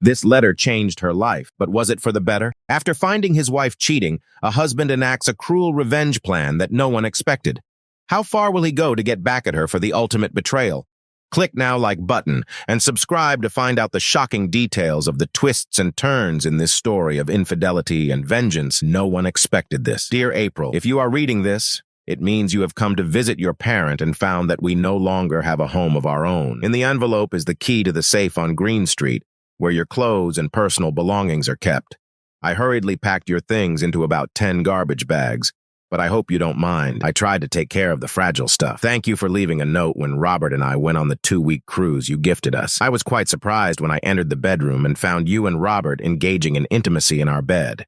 This letter changed her life, but was it for the better? After finding his wife cheating, a husband enacts a cruel revenge plan that no one expected. How far will he go to get back at her for the ultimate betrayal? Click now like button and subscribe to find out the shocking details of the twists and turns in this story of infidelity and vengeance. No one expected this. Dear April, if you are reading this, it means you have come to visit your parent and found that we no longer have a home of our own. In the envelope is the key to the safe on Green Street, where your clothes and personal belongings are kept. I hurriedly packed your things into about 10 garbage bags, but I hope you don't mind. I tried to take care of the fragile stuff. Thank you for leaving a note when Robert and I went on the 2-week cruise you gifted us. I was quite surprised when I entered the bedroom and found you and Robert engaging in intimacy in our bed.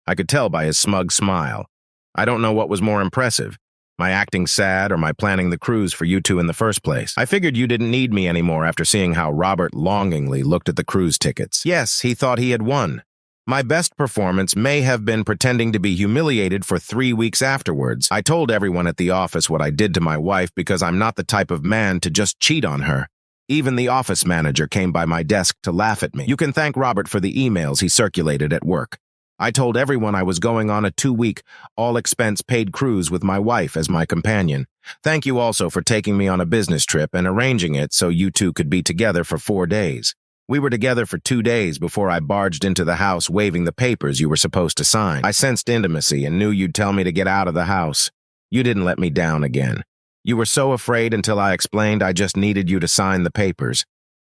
I could tell by his smug smile. I don't know what was more impressive, my acting sad or my planning the cruise for you two in the first place. I figured you didn't need me anymore after seeing how Robert longingly looked at the cruise tickets. Yes, he thought he had won. My best performance may have been pretending to be humiliated for 3 weeks afterwards. I told everyone at the office what I did to my wife because I'm not the type of man to just cheat on her. Even the office manager came by my desk to laugh at me. You can thank Robert for the emails he circulated at work. I told everyone I was going on a 2-week, all-expense-paid cruise with my wife as my companion. Thank you also for taking me on a business trip and arranging it so you two could be together for 4 days. We were together for 2 days before I barged into the house waving the papers you were supposed to sign. I sensed intimacy and knew you'd tell me to get out of the house. You didn't let me down again. You were so afraid until I explained I just needed you to sign the papers.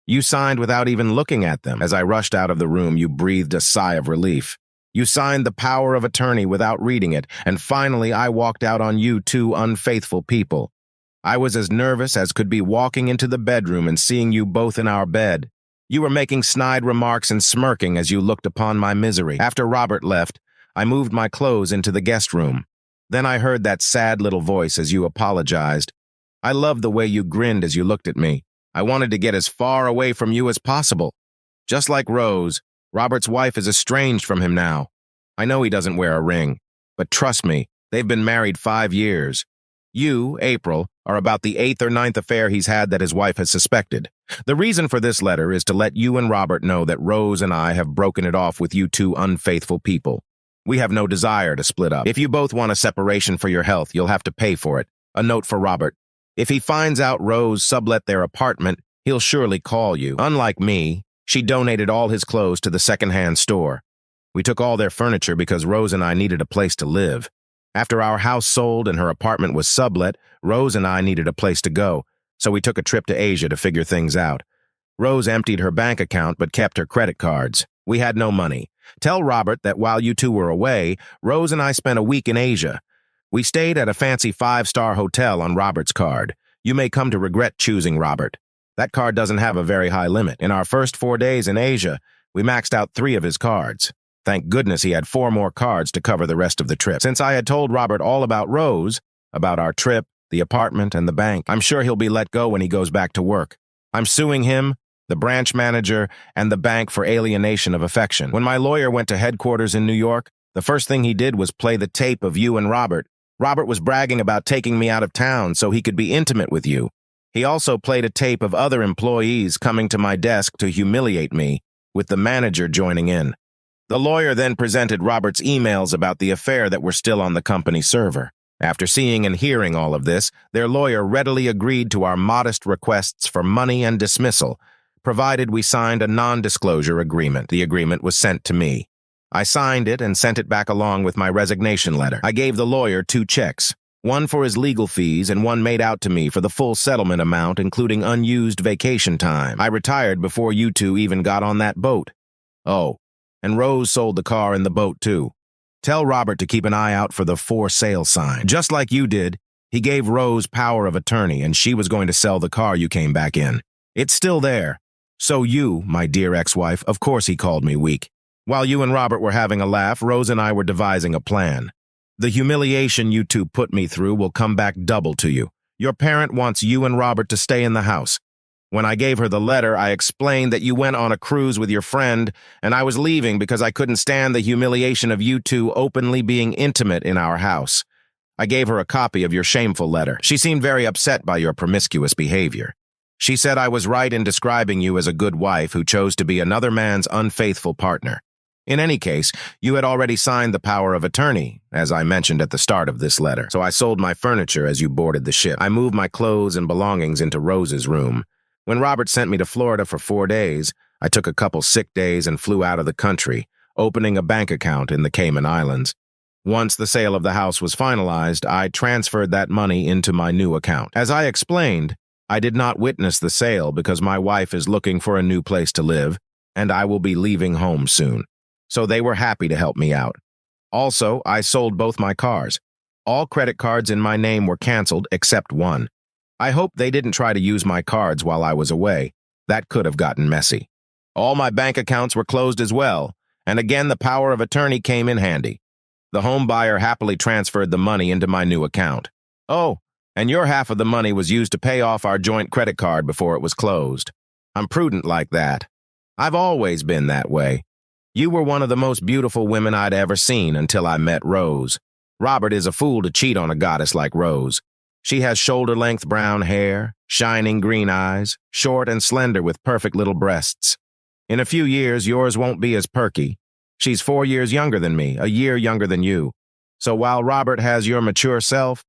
You signed without even looking at them. As I rushed out of the room, you breathed a sigh of relief. You signed the power of attorney without reading it, and finally I walked out on you two unfaithful people. I was as nervous as could be walking into the bedroom and seeing you both in our bed. You were making snide remarks and smirking as you looked upon my misery. After Robert left, I moved my clothes into the guest room. Then I heard that sad little voice as you apologized. I loved the way you grinned as you looked at me. I wanted to get as far away from you as possible. Just like Rose, Robert's wife is estranged from him now. I know he doesn't wear a ring, but trust me, they've been married 5 years. You, April, are about the 8th or 9th affair he's had that his wife has suspected. The reason for this letter is to let you and Robert know that Rose and I have broken it off with you two unfaithful people. We have no desire to split up. If you both want a separation for your health, you'll have to pay for it. A note for Robert. If he finds out Rose sublet their apartment, he'll surely call you. Unlike me, she donated all his clothes to the second-hand store. We took all their furniture because Rose and I needed a place to live. After our house sold and her apartment was sublet, Rose and I needed a place to go, so we took a trip to Asia to figure things out. Rose emptied her bank account but kept her credit cards. We had no money. Tell Robert that while you two were away, Rose and I spent a week in Asia. We stayed at a fancy 5-star hotel on Robert's card. You may come to regret choosing Robert. That card doesn't have a very high limit. In our first 4 days in Asia, we maxed out 3 of his cards. Thank goodness he had 4 more cards to cover the rest of the trip. Since I had told Robert all about Rose, about our trip, the apartment, and the bank, I'm sure he'll be let go when he goes back to work. I'm suing him, the branch manager, and the bank for alienation of affection. When my lawyer went to headquarters in New York, the first thing he did was play the tape of you and Robert. Robert was bragging about taking me out of town so he could be intimate with you. He also played a tape of other employees coming to my desk to humiliate me, with the manager joining in. The lawyer then presented Robert's emails about the affair that were still on the company server. After seeing and hearing all of this, their lawyer readily agreed to our modest requests for money and dismissal, provided we signed a non-disclosure agreement. The agreement was sent to me. I signed it and sent it back along with my resignation letter. I gave the lawyer 2 checks, one for his legal fees and one made out to me for the full settlement amount, including unused vacation time. I retired before you two even got on that boat. Oh, and Rose sold the car and the boat too. Tell Robert to keep an eye out for the for sale sign. Just like you did, he gave Rose power of attorney and she was going to sell the car you came back in. It's still there. So you, my dear ex-wife, of course he called me weak. While you and Robert were having a laugh, Rose and I were devising a plan. The humiliation you two put me through will come back double to you. Your parent wants you and Robert to stay in the house. When I gave her the letter, I explained that you went on a cruise with your friend, and I was leaving because I couldn't stand the humiliation of you two openly being intimate in our house. I gave her a copy of your shameful letter. She seemed very upset by your promiscuous behavior. She said I was right in describing you as a good wife who chose to be another man's unfaithful partner. In any case, you had already signed the power of attorney, as I mentioned at the start of this letter, so I sold my furniture as you boarded the ship. I moved my clothes and belongings into Rose's room. When Robert sent me to Florida for 4 days, I took a couple sick days and flew out of the country, opening a bank account in the Cayman Islands. Once the sale of the house was finalized, I transferred that money into my new account. As I explained, I did not witness the sale because my wife is looking for a new place to live, and I will be leaving home soon. So they were happy to help me out. Also, I sold both my cars. All credit cards in my name were canceled except one. I hope they didn't try to use my cards while I was away. That could have gotten messy. All my bank accounts were closed as well, and again the power of attorney came in handy. The home buyer happily transferred the money into my new account. Oh, and your half of the money was used to pay off our joint credit card before it was closed. I'm prudent like that. I've always been that way. You were one of the most beautiful women I'd ever seen until I met Rose. Robert is a fool to cheat on a goddess like Rose. She has shoulder-length brown hair, shining green eyes, short and slender with perfect little breasts. In a few years, yours won't be as perky. She's 4 years younger than me, a year younger than you. So while Robert has your mature self,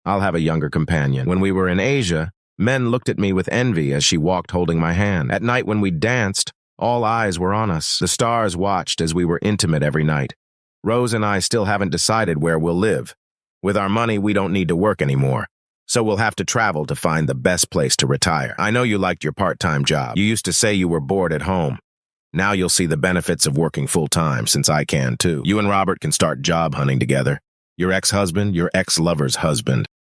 I'll have a younger companion. When we were in Asia, men looked at me with envy as she walked holding my hand. At night when we danced, all eyes were on us. The stars watched as we were intimate every night. Rose and I still haven't decided where we'll live. With our money, we don't need to work anymore. So we'll have to travel to find the best place to retire. I know you liked your part-time job. You used to say you were bored at home. Now you'll see the benefits of working full-time, since I can too. You and Robert can start job hunting together. Your ex-husband, your ex-lover's husband.